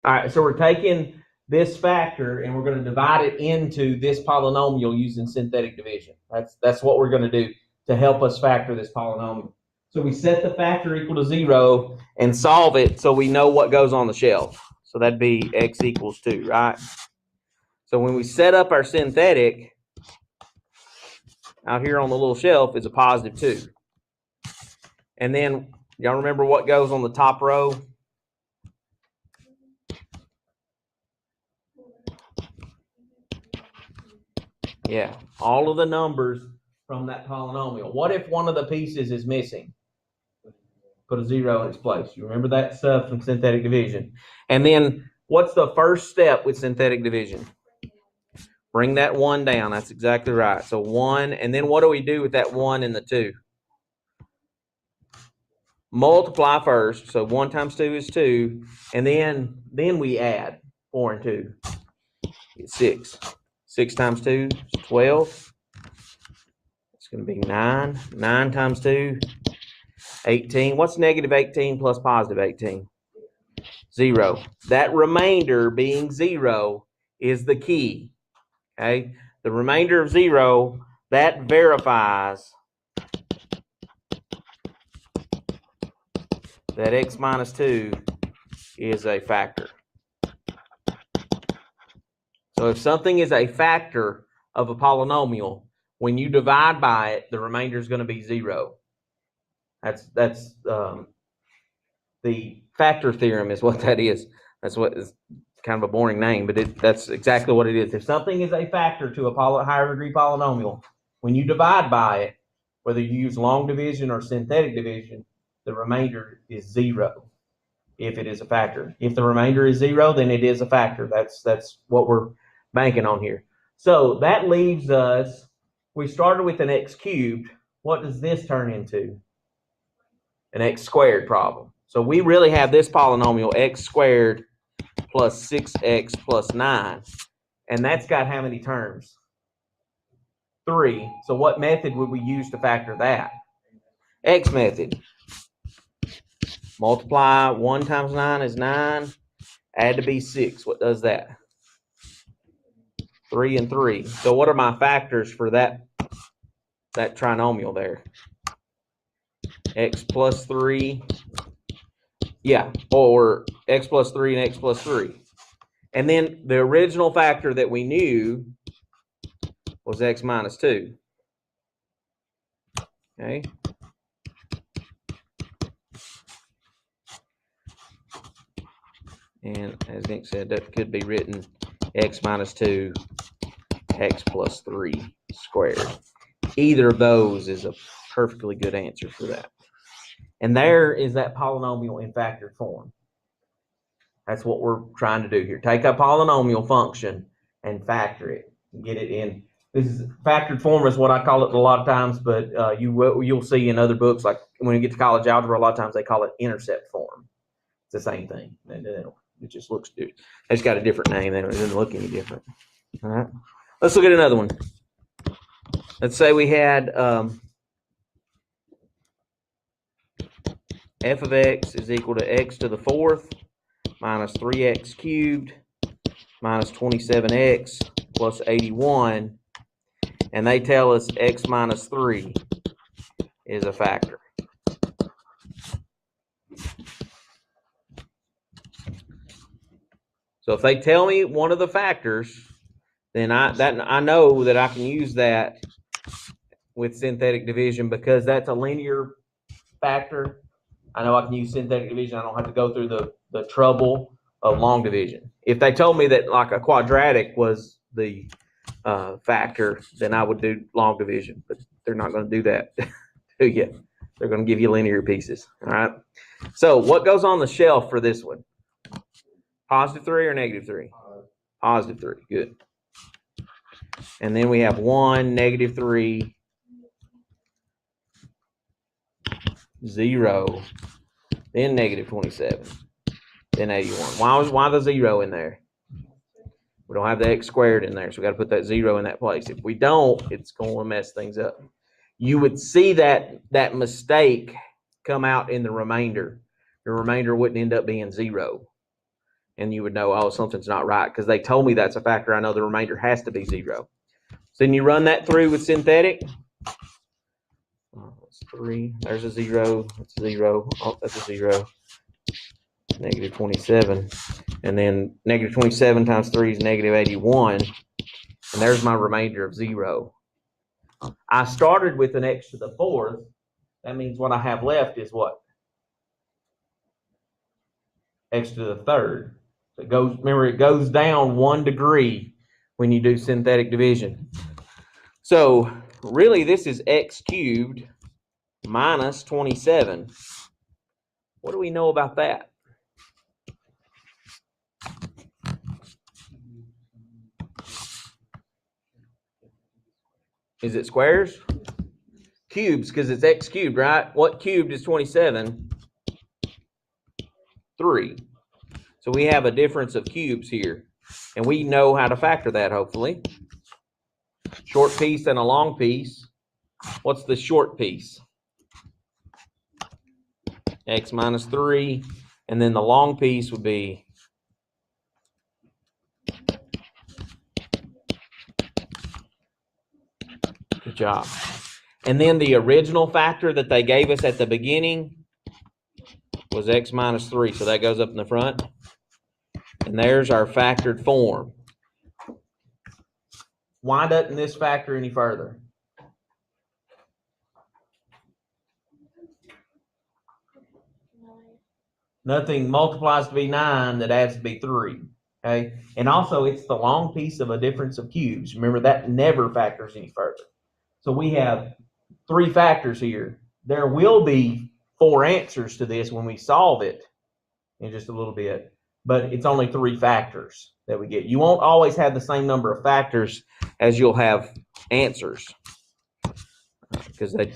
All right, so we're taking this factor and we're going to divide it into this polynomial using synthetic division. That's what we're going to do to help us factor this polynomial. So we set the factor equal to 0 and solve it so we know what goes on the shelf. So that'd be x equals 2, right? So when we set up our synthetic, out here on the little shelf is a positive 2. And then, y'all remember what goes on the top row? Yeah, all of the numbers from that polynomial. What if one of the pieces is missing? Put a 0 in its place. You remember that stuff from synthetic division. And then what's the first step with synthetic division? Bring that 1 down. That's exactly right. So 1, and then what do we do with that 1 and the 2? Multiply first. So 1 times 2 is 2, and then we add 4 and 2. It's 6. 6 times 2 is 12. It's going to be 9. 9 times 2, 18. What's negative 18 plus positive 18? 0. That remainder being 0 is the key. Okay? The remainder of 0, that verifies that x minus 2 is a factor. So if something is a factor of a polynomial, when you divide by it, the remainder is going to be 0. That's the factor theorem is what that is. That's what is kind of a boring name, but that's exactly what it is. If something is a factor to a higher degree polynomial, when you divide by it, whether you use long division or synthetic division, the remainder is 0 if it is a factor. If the remainder is 0, then it is a factor. That's what we're banking on here. So that leaves us, we started with an x cubed. What does this turn into? An x squared problem. So we really have this polynomial x squared plus 6x plus 9. And that's got how many terms? 3. So what method would we use to factor that? X method. Multiply 1 times 9 is 9. Add to be 6. What does that? 3 and 3. So what are my factors for that trinomial there? X plus 3. Yeah, or x plus 3 and x plus 3. And then the original factor that we knew was x minus 2. Okay. And as Nick said, that could be written x minus 2, x plus 3 squared. Either of those is a perfectly good answer for that. And there is that polynomial in factored form. That's what we're trying to do here. Take a polynomial function and factor it. Get it in. This is factored form is what I call it a lot of times, but you'll see in other books, like when you get to college algebra, a lot of times they call it intercept form. It's the same thing. It just looks good. It's got a different name. It doesn't look any different. All right. Let's look at another one. Let's say we had f of x is equal to x to the 4th minus 3x cubed minus 27x plus 81. And they tell us x minus 3 is a factor. So if they tell me one of the factors, then I know that I can use that with synthetic division because that's a linear factor. I know I can use synthetic division. I don't have to go through the trouble of long division. If they told me that like a quadratic was the factor, then I would do long division. But they're not going to do that to you. They're going to give you linear pieces. All right. So what goes on the shelf for this one? Positive 3 or negative 3? Positive 3. Good. And then we have 1, negative 3, 0, then negative 27, then 81. Why the 0 in there? We don't have the x squared in there, so we got to put that 0 in that place. If we don't, it's going to mess things up. You would see that mistake come out in the remainder. Your remainder wouldn't end up being 0. and you would know, oh, something's not right because they told me that's a factor. I know the remainder has to be 0. So then you run that through with synthetic. That's 3. There's a 0. That's a 0. Oh, that's a 0. Negative 27. And then negative 27 times 3 is negative 81. And there's my remainder of 0. I started with an x to the 4th. That means what I have left is what? X to the 3rd. So it goes, remember, it goes down 1 degree when you do synthetic division. So really this is x cubed minus 27. What do we know about that? Is it squares? Cubes, because it's x cubed, right? What cubed is 27? 3. So we have a difference of cubes here. And we know how to factor that, hopefully. Short piece and a long piece. What's the short piece? X minus 3. And then the long piece would be good job. And then the original factor that they gave us at the beginning was x minus 3. So that goes up in the front. And there's our factored form. Why doesn't this factor any further? Nothing multiplies to be 9 that adds to be 3. Okay? And also, it's the long piece of a difference of cubes. Remember, that never factors any further. So we have 3 factors here. There will be 4 answers to this when we solve it in just a little bit. But it's only 3 factors that we get. You won't always have the same number of factors as you'll have answers. Because they,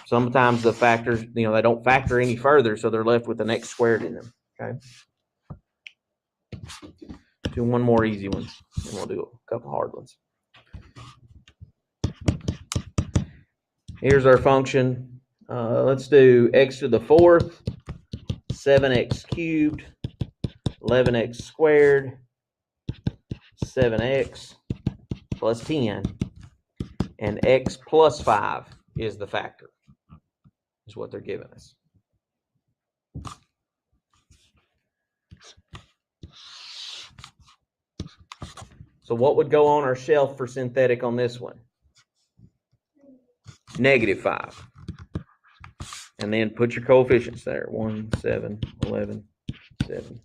sometimes the factors, they don't factor any further, so they're left with an x squared in them. Okay. Do one more easy one, and we'll do a couple hard ones. Here's our function. Let's do x to the 4th, 7x cubed, 11x squared, 7x plus 10. And x plus 5 is the factor, is what they're giving us. So what would go on our shelf for synthetic on this one? Negative 5. And then put your coefficients there. 1, 7, 11, 7.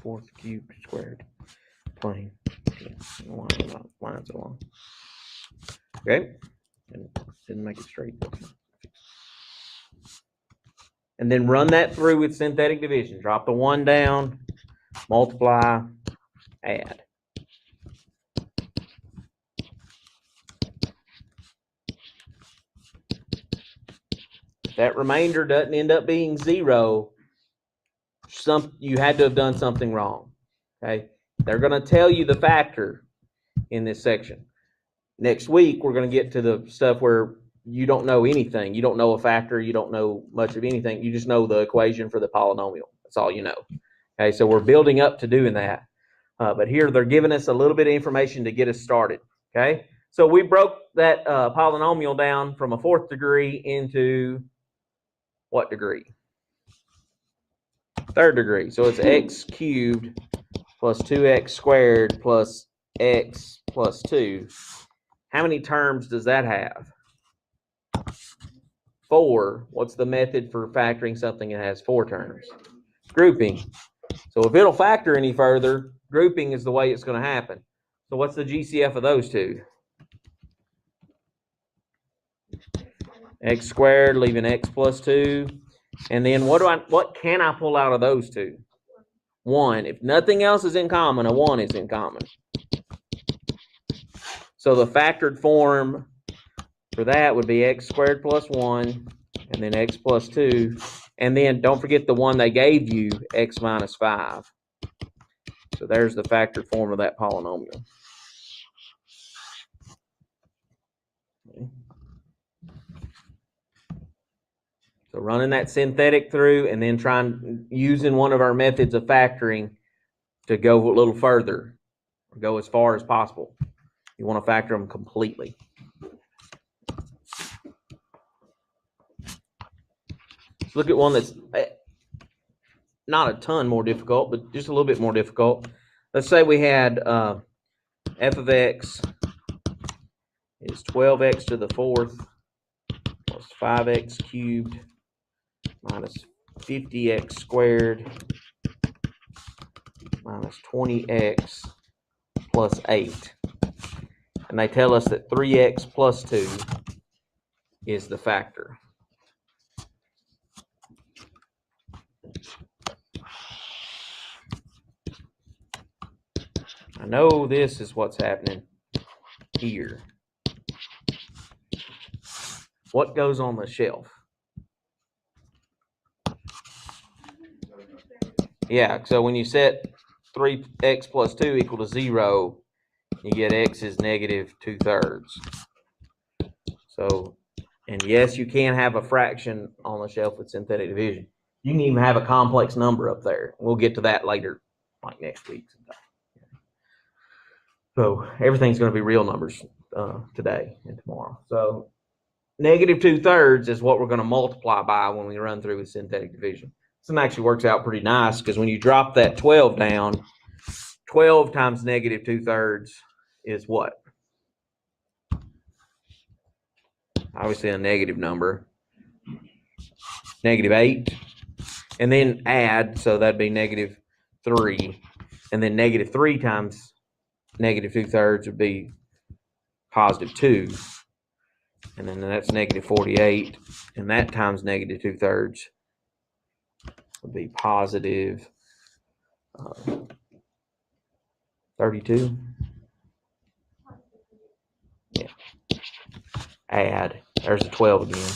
4th cubed squared. Plane. Lines along. Okay. And didn't make it straight. And then run that through with synthetic division. Drop the 1 down. Multiply. Add. If that remainder doesn't end up being 0, you had to have done something wrong. Okay. They're going to tell you the factor in this section. Next week, we're going to get to the stuff where you don't know anything. You don't know a factor. You don't know much of anything. You just know the equation for the polynomial. That's all you know. Okay, so we're building up to doing that. But here, they're giving us a little bit of information to get us started. Okay, so we broke that polynomial down from a 4th degree into what degree? 3rd degree. So it's x cubed plus 2x squared plus x plus 2. How many terms does that have? 4. What's the method for factoring something that has 4 terms? Grouping. So if it'll factor any further, grouping is the way it's going to happen. So what's the GCF of those two? X squared, leaving x plus 2. And then what can I pull out of those two? 1. If nothing else is in common, a 1 is in common. So the factored form for that would be x squared plus 1, and then x plus 2. And then don't forget the one they gave you, x minus 5. So there's the factored form of that polynomial. Okay. So running that synthetic through and then using one of our methods of factoring to go a little further, or go as far as possible. You want to factor them completely. Let's look at one that's not a ton more difficult, but just a little bit more difficult. Let's say we had f of x is 12x to the fourth plus 5x cubed minus 50x squared minus 20x plus 8. And they tell us that 3x plus 2 is the factor. I know this is what's happening here. What goes on the shelf? Yeah, so when you set 3x plus 2 equal to 0, you get x is negative 2/3. So, and yes, you can have a fraction on the shelf with synthetic division. You can even have a complex number up there. We'll get to that later, like next week sometime. So everything's going to be real numbers today and tomorrow. So negative 2/3 is what we're going to multiply by when we run through with synthetic division. This one actually works out pretty nice because when you drop that 12 down, 12 times negative 2/3 is what? Obviously a negative number. Negative 8. And then add, so that'd be negative 3. And then negative 3 times negative 2/3 would be positive 2. And then that's negative 48. And that times negative 2/3 would be positive 32. Yeah. Add. There's a 12 again.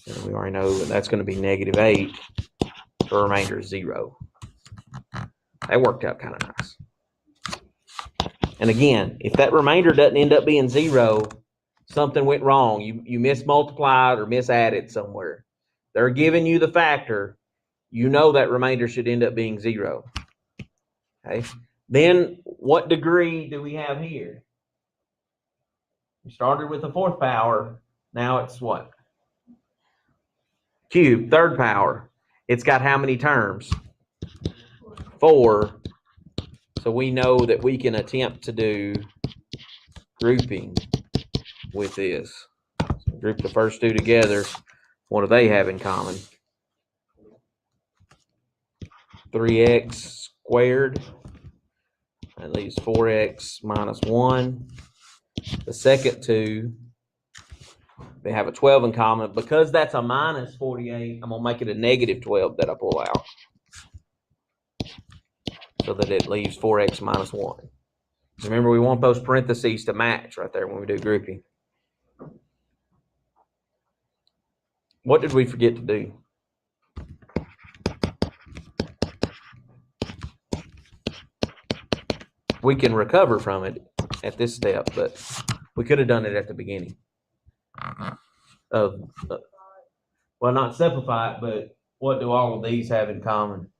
And we already know that that's going to be negative 8. The remainder is 0. That worked out kind of nice. And again, if that remainder doesn't end up being 0, something went wrong. You mismultiplied or misadded somewhere. They're giving you the factor. You know that remainder should end up being 0. Okay. Then what degree do we have here? We started with the fourth power. Now it's what? Cube, third power. It's got how many terms? 4. So we know that we can attempt to do grouping with this. So group the first two together. What do they have in common? 3x squared. That leaves 4x minus 1. The second two, they have a 12 in common. Because that's a minus 48, I'm going to make it a negative 12 that I pull out. So that it leaves 4x minus 1. Remember, we want those parentheses to match right there when we do grouping. What did we forget to do? We can recover from it at this step, but we could have done it at the beginning. Well, not simplify it, but what do all of these have in common?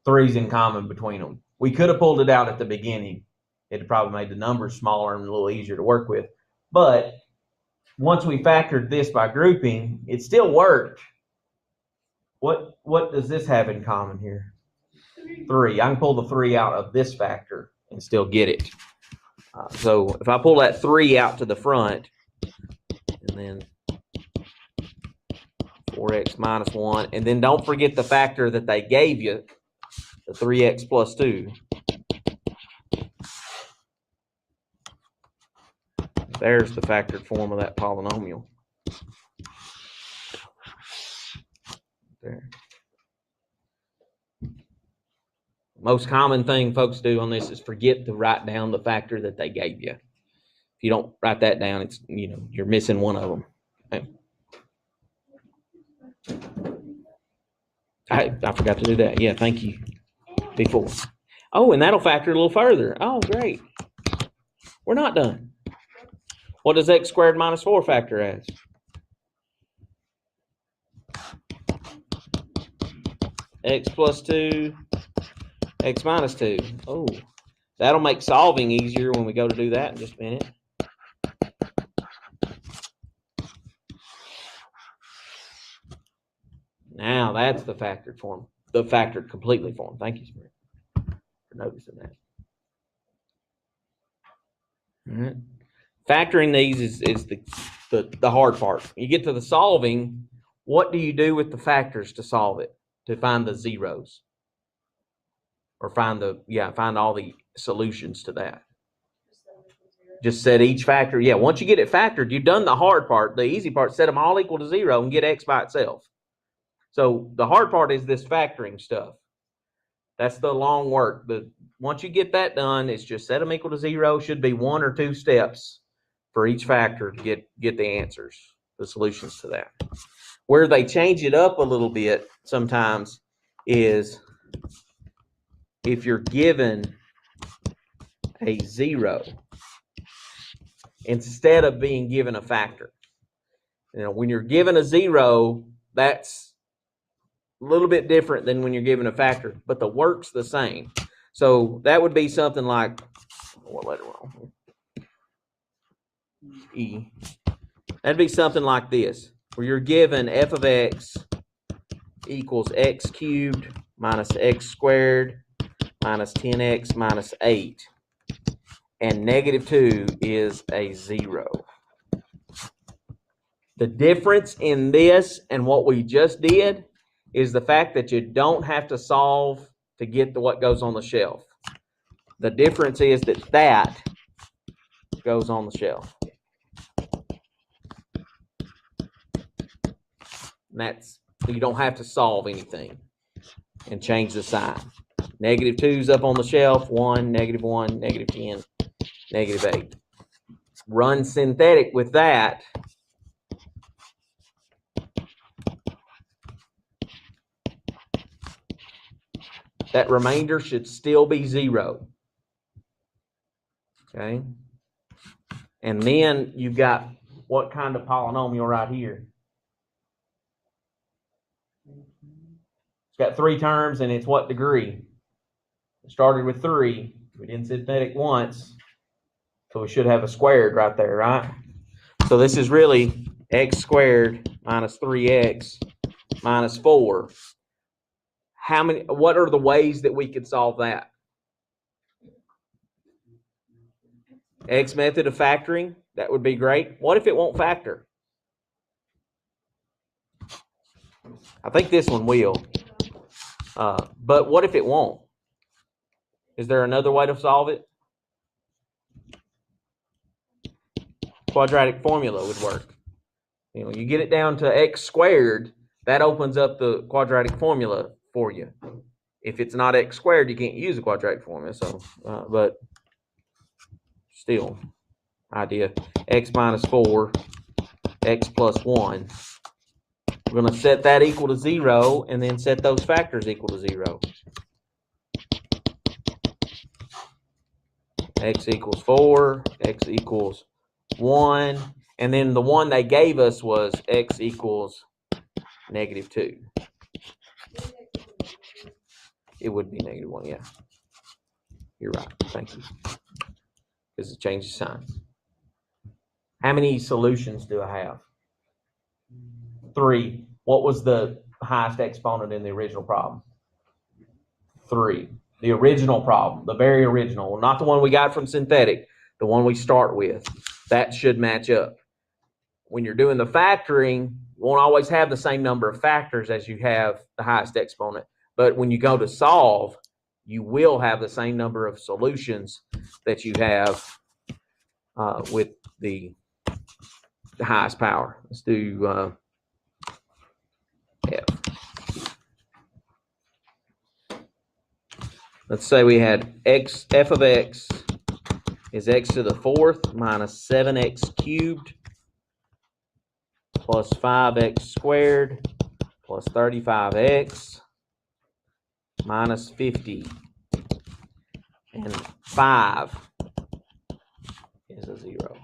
3's in common between them. We could have pulled it out at the beginning. It probably made the numbers smaller and a little easier to work with. But once we factored this by grouping, it still worked. What does this have in common here? 3. I can pull the 3 out of this factor and still get it. So if I pull that 3 out to the front, and then 4x minus 1, and then don't forget the factor that they gave you, the 3x plus 2. There's the factored form of that polynomial. There. Most common thing folks do on this is forget to write down the factor that they gave you. If you don't write that down, it's, you're missing one of them. Okay. I forgot to do that. Yeah, thank you. Before. Oh, and that'll factor a little further. Oh, great. We're not done. What does x squared minus 4 factor as? x plus 2, x minus 2. Oh, that'll make solving easier when we go to do that in just a minute. Now that's the factored form, the factored completely form. Thank you, Spring, for noticing that. All right. Factoring these is the hard part. You get to the solving, what do you do with the factors to solve it, to find the zeros? Or find all the solutions to that. Just set each factor. Yeah, once you get it factored, you've done the hard part. The easy part, set them all equal to 0 and get x by itself. So the hard part is this factoring stuff. That's the long work. But once you get that done, it's just set them equal to 0. Should be 1 or 2 steps for each factor to get the answers, the solutions to that. Where they change it up a little bit sometimes is if you're given a 0 instead of being given a factor. When you're given a 0, that's a little bit different than when you're given a factor, but the work's the same. So that would be something like, what letter wrong? E. That'd be something like this, where you're given f of x equals x cubed minus x squared minus 10x minus 8. And negative 2 is a 0. The difference in this and what we just did is the fact that you don't have to solve to get to what goes on the shelf. The difference is that goes on the shelf. And that's, you don't have to solve anything and change the sign. Negative 2's up on the shelf, 1, negative 1, negative 10, negative 8. Run synthetic with that. That remainder should still be 0. Okay. And then you've got what kind of polynomial right here? It's got 3 terms and it's what degree? It started with 3. We didn't synthetic once. So we should have a squared right there, right? So this is really x squared minus 3x minus 4. What are the ways that we could solve that? X method of factoring, that would be great. What if it won't factor? I think this one will. But what if it won't? Is there another way to solve it? Quadratic formula would work. You get it down to x squared, that opens up the quadratic formula for you. If it's not x squared, you can't use the quadratic formula. So, but still, idea. X minus 4, x plus 1. We're going to set that equal to 0 and then set those factors equal to 0. X equals 4, x equals 1, and then the one they gave us was x equals negative 2. It would be negative 1, yeah. You're right. Thank you. Because it changes sign. How many solutions do I have? 3. What was the highest exponent in the original problem? 3. The original problem, the very original, not the one we got from synthetic, the one we start with. That should match up. When you're doing the factoring, you won't always have the same number of factors as you have the highest exponent. But when you go to solve, you will have the same number of solutions that you have with the highest power. Let's do F. Let's say we had f of x is x to the 4th minus 7x cubed plus 5x squared plus 35x minus 50. And 5 is a 0.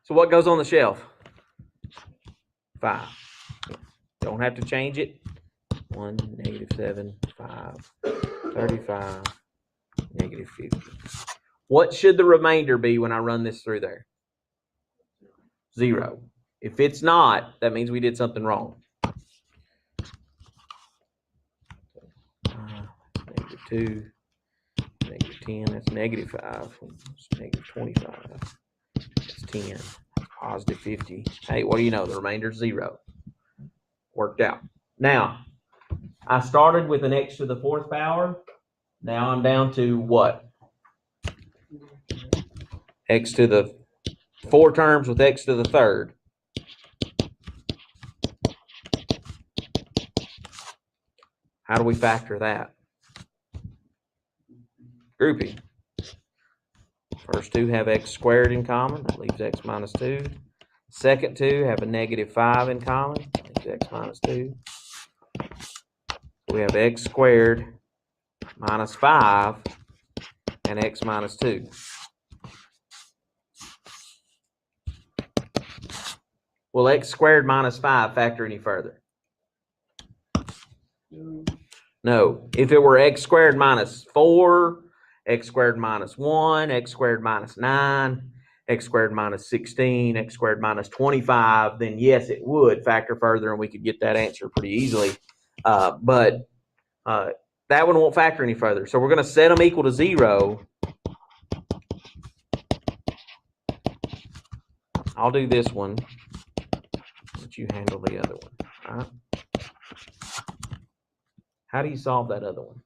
So what goes on the shelf? 5. Don't have to change it. 1, -7, 5, 35, -50. What should the remainder be when I run this through there? 0. If it's not, that means we did something wrong. -2, -10, that's -5. It's -25. That's 10. That's +50. Hey, what do you know? The remainder's 0. Worked out. Now, I started with an x to the 4th power. Now I'm down to what? X to the 4 terms with x to the 3rd. How do we factor that? Grouping. First two have x squared in common. That leaves x -2. Second two have a -5 in common. That leaves x -2. We have x squared -5 and x -2. Will x squared -5 factor any further? No. If it were x squared -4, x squared -1, x squared -9, x squared -16, x squared -25, then yes, it would factor further and we could get that answer pretty easily. But that one won't factor any further. So we're going to set them equal to 0. I'll do this one. Let you handle the other one. All right. How do you solve that other one?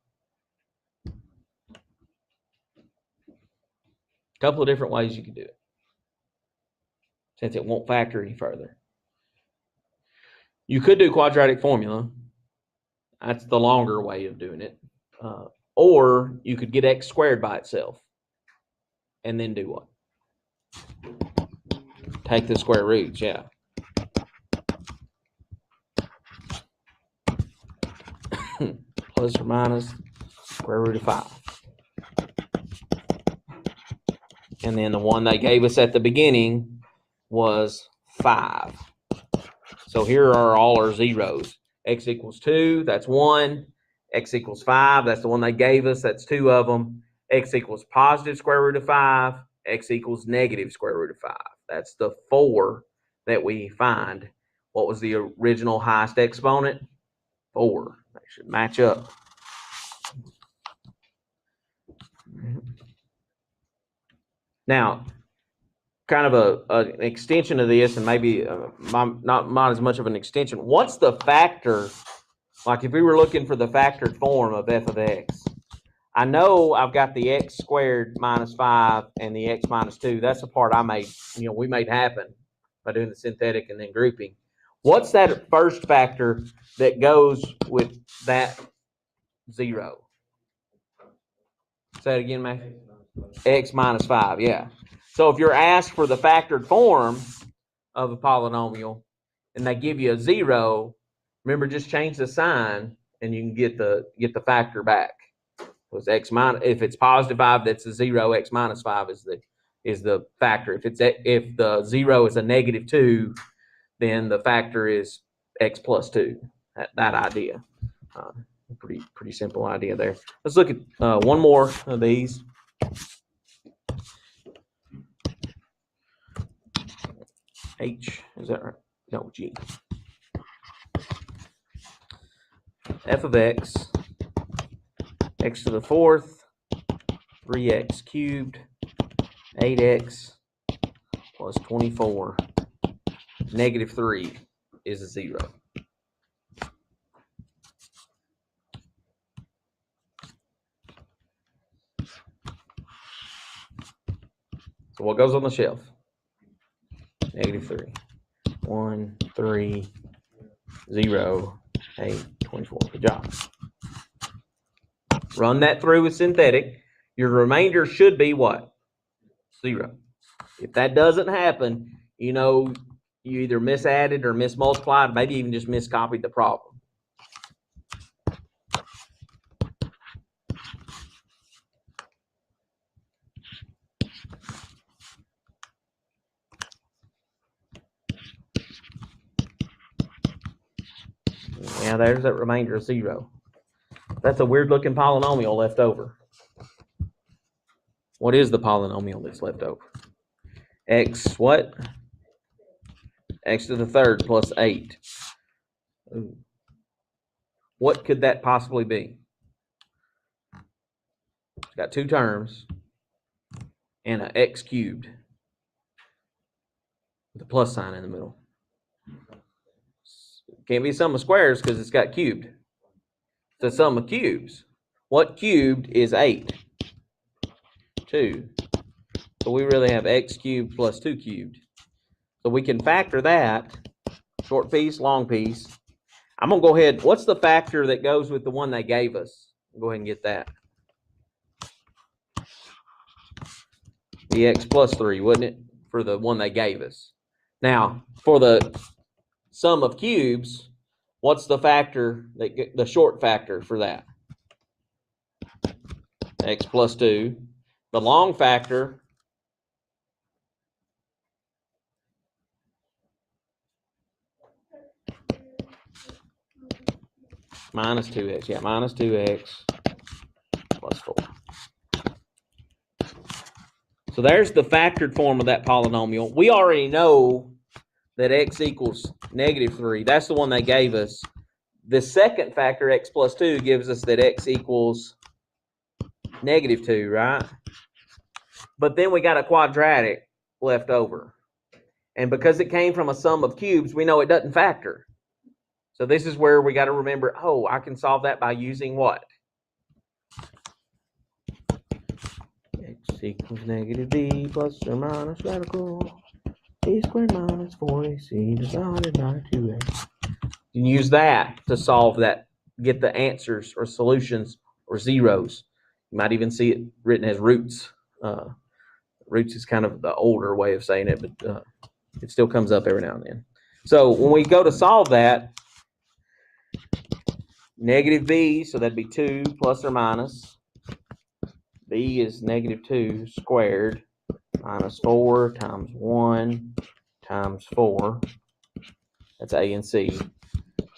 A couple of different ways you can do it, since it won't factor any further. You could do quadratic formula. That's the longer way of doing it. Or you could get x squared by itself and then do what? Take the square roots, yeah. Plus or minus square root of 5. And then the one they gave us at the beginning was 5. So here are all our zeros. X equals 2, that's 1. X equals 5, that's the one they gave us, that's 2 of them. X equals positive square root of 5. X equals negative square root of 5. That's the 4 that we find. What was the original highest exponent? 4. They should match up. Now, kind of an extension of this, and maybe not as much of an extension. What's the factor? Like if we were looking for the factored form of f of x, I know I've got the x squared -5 and the x -2. That's the part I made, we made happen by doing the synthetic and then grouping. What's that first factor that goes with that 0? Say it again, Matt. X -5, yeah. So if you're asked for the factored form of a polynomial and they give you a 0, remember, just change the sign and you can get the factor back. Because if it's +5, that's a 0. X -5 is the factor. If the 0 is a -2, then the factor is x plus 2. That idea. Pretty simple idea there. Let's look at one more of these. H, is that right? No, G. F of x, x to the 4th, 3x cubed, 8x plus 24, -3 is a 0. So what goes on the shelf? -3. 1, 3, 0, 8, 24. Good job. Run that through with synthetic. Your remainder should be what? 0. If that doesn't happen, you either misadded or mismultiplied, maybe even just miscopied the problem. Yeah, there's that remainder of 0. That's a weird looking polynomial left over. What is the polynomial that's left over? X what? X to the third plus 8. Ooh. What could that possibly be? It's got 2 terms and an x cubed with a plus sign in the middle. Can't be a sum of squares because it's got cubed. It's a sum of cubes. What cubed is 8? 2. So we really have x cubed plus 2 cubed. So we can factor that. Short piece, long piece. I'm going to go ahead. What's the factor that goes with the one they gave us? Go ahead and get that. The x plus 3, wouldn't it? For the one they gave us. Now, for the sum of cubes, what's the factor, the short factor for that? X plus 2. The long factor, minus 2x. Yeah, minus 2x plus 4. So there's the factored form of that polynomial. We already know that x equals -3. That's the one they gave us. The second factor, x plus 2, gives us that x equals -2, right? But then we got a quadratic left over. And because it came from a sum of cubes, we know it doesn't factor. So this is where we got to remember, oh, I can solve that by using what? X equals -b plus or minus radical a squared minus 4ac divided by 2a. You can use that to solve that, get the answers or solutions or zeros. You might even see it written as roots. Roots is kind of the older way of saying it, but it still comes up every now and then. So when we go to solve that, -b, so that'd be 2 plus or minus. B is -2 squared minus 4 times 1 times 4. That's A and C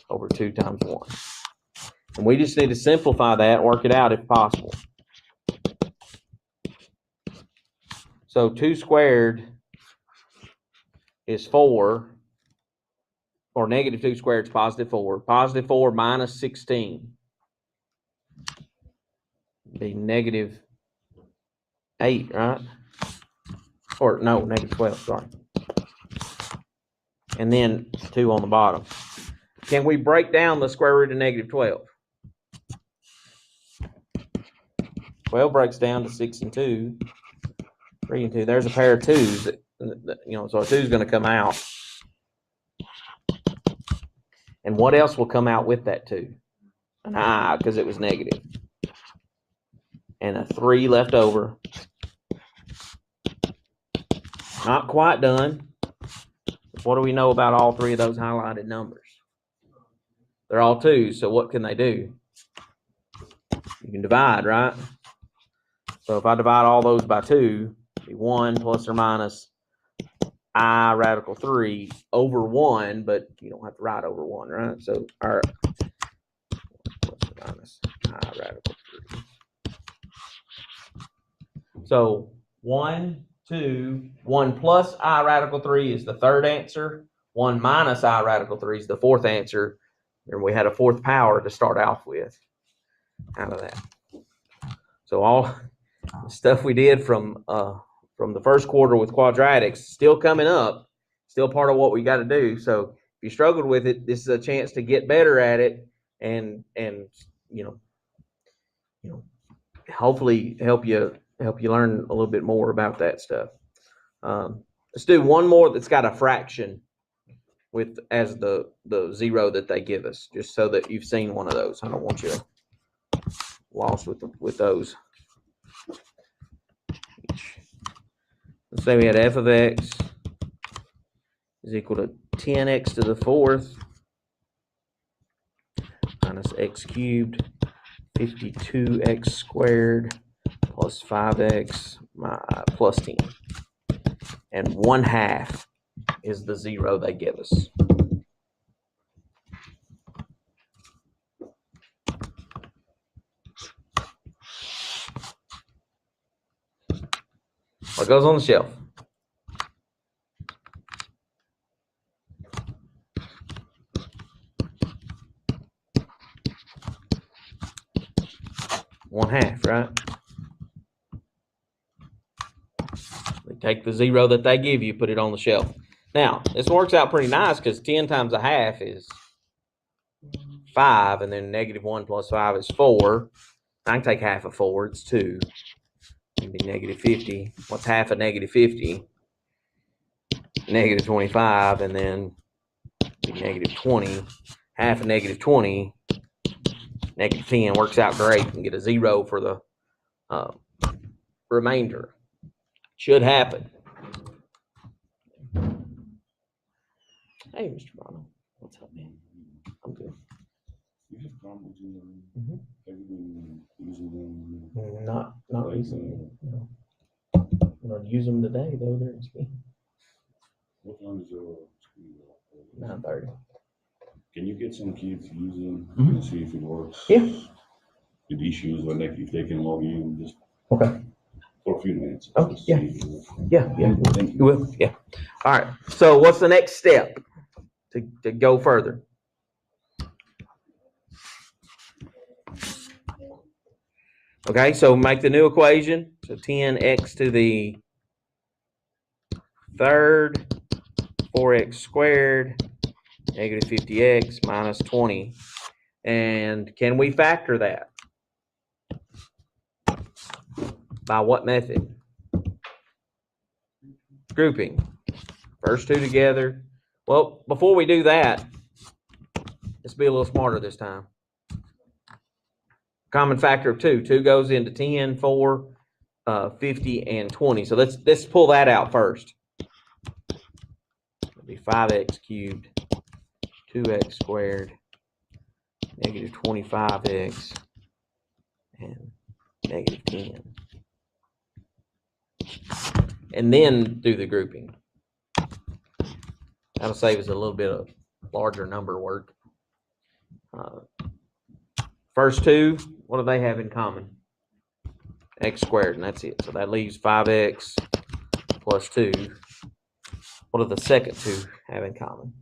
over 2 times 1. And we just need to simplify that, work it out if possible. So 2 squared is 4, or -2 squared is +4. +4 minus 16 be -8, right? Or no, -12, sorry. And then 2 on the bottom. Can we break down the square root of -12? 12 breaks down to 6 and 2, 3 and 2. There's a pair of 2's that so a 2 is going to come out. And what else will come out with that 2? An I, because it was negative. And a 3 left over. Not quite done. What do we know about all 3 of those highlighted numbers? They're all 2s, so what can they do? You can divide, right? So if I divide all those by 2, it'd be 1 plus or minus I radical 3 over 1, but you don't have to write over 1, right? So our plus or minus I radical 3. So 1, 2, 1 plus I radical 3 is the third answer. 1 minus I radical 3 is the fourth answer. And we had a fourth power to start off with out of that. So all the stuff we did from the first quarter with quadratics still coming up, still part of what we got to do. So if you struggled with it, this is a chance to get better at it and hopefully help you learn a little bit more about that stuff. Let's do one more that's got a fraction as the 0 that they give us, just so that you've seen one of those. I don't want you lost with those. Let's say we had f of x is equal to 10x to the fourth minus x cubed 52x squared plus 5x plus 10. And 1/2 is the 0 they give us. What goes on the shelf? One half, right? They take the 0 that they give you, put it on the shelf. Now, this works out pretty nice because 10 times a half is 5, and then -1 plus 5 is 4. I can take half of 4, it's 2. It'd be -50. What's half of -50? -25, and then -20. Half of -20, -10 works out great. You can get a 0 for the remainder. Should happen. Hey, Mr. Bono. What's up, man? I'm good. You have problems Not recently. No. I'm gonna use them today though. They're in speed. What time is your school? 9:30. Can you get some kids using Mhm. and see if it works? Yeah. The issues like if they can log in just Okay. for a few minutes. Oh, just yeah. see if it works. Yeah. Thank You you. will. Yeah. All right. So what's the next step to go further? Okay. So make the new equation. So 10x to the third, 4x squared, -50x minus 20. And can we factor that? By what method? Grouping. First two together. Well, before we do that, let's be a little smarter this time. Common factor of 2. 2 goes into 10, 4, 50, and 20. So let's pull that out first. It'll be 5x cubed, 2x squared, -25x, and -10. And then do the grouping. That'll save us a little bit of larger number work. First two, what do they have in common? X squared, and that's it. So that leaves 5x plus 2. What do the second two have in common?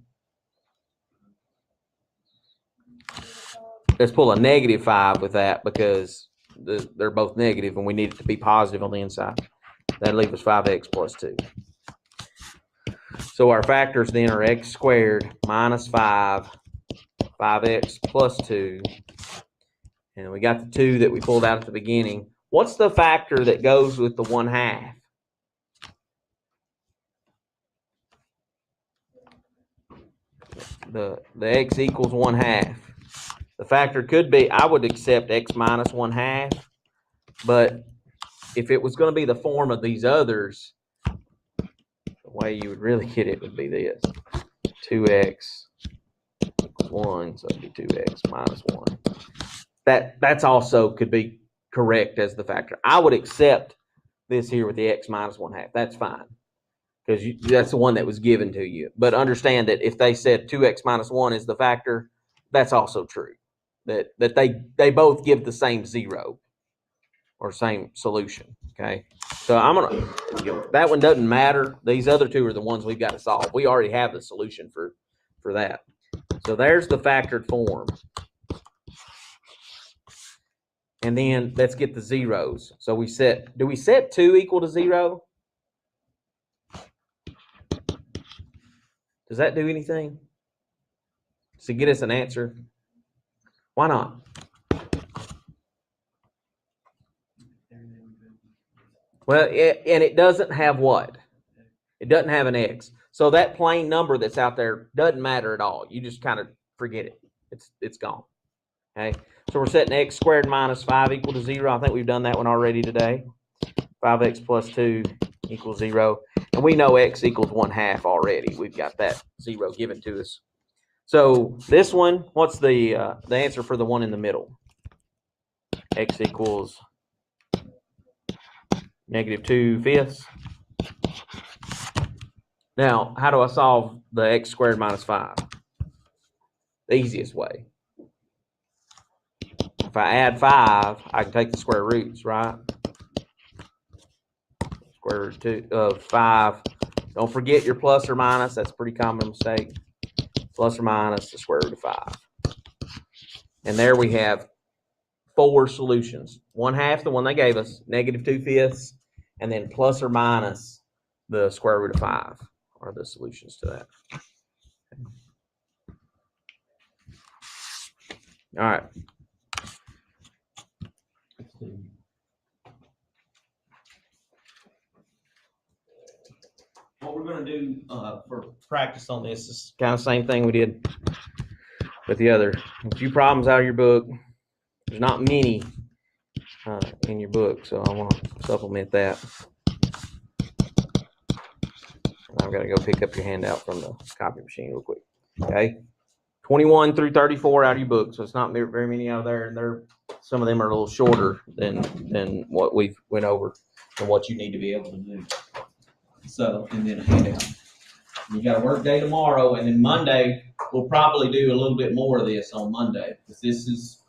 Let's pull a -5 with that because they're both negative and we need it to be positive on the inside. That leaves us 5x plus 2. So our factors then are x squared minus 5, 5x plus 2, and we got the 2 that we pulled out at the beginning. What's the factor that goes with the 1/2? The x equals 1/2. The factor could be, I would accept x minus 1/2, but if it was going to be the form of these others, the way you would really get it would be this. 2x equals 1, so it'd be 2x minus 1. That's also could be correct as the factor. I would accept this here with the x minus 1/2. That's fine because that's the one that was given to you. But understand that if they said 2x minus 1 is the factor, that's also true. That they both give the same 0 or same solution. Okay, so I'm gonna that one doesn't matter. These other two are the ones we've got to solve. We already have the solution for that. So there's the factored form. And then let's get the zeros. So do we set 2 equal to 0? Does that do anything? To get us an answer? Why not? Well, and it doesn't have what? It doesn't have an x. So that plain number that's out there doesn't matter at all. You just kind of forget it. It's gone. Okay. So we're setting x squared minus 5 equal to 0. I think we've done that one already today. 5x plus 2 equals 0. And we know x equals 1/2 already. We've got that 0 given to us. So this one, what's the answer for the one in the middle? X equals -2/5. Now, how do I solve the x squared minus 5? The easiest way. If I add 5, I can take the square roots, right? square root of 5. Don't forget your plus or minus. That's a pretty common mistake. Plus or minus the square root of 5. And there we have 4 solutions. 1/2, the one they gave us, -2/5, and then plus or minus the square root of 5 are the solutions to that. All right. What we're going to do for practice on this is kind of the same thing we did with the other. A few problems out of your book. There's not many in your book, so I want to supplement that. And I've got to go pick up your handout from the copy machine real quick. Okay, 21 through 34 out of your book, so it's not very many out of there, and some of them are a little shorter than what we've went over and what you need to be able to do. So, and then a handout. You got a work day tomorrow, and then Monday we'll probably do a little bit more of this on Monday, because this is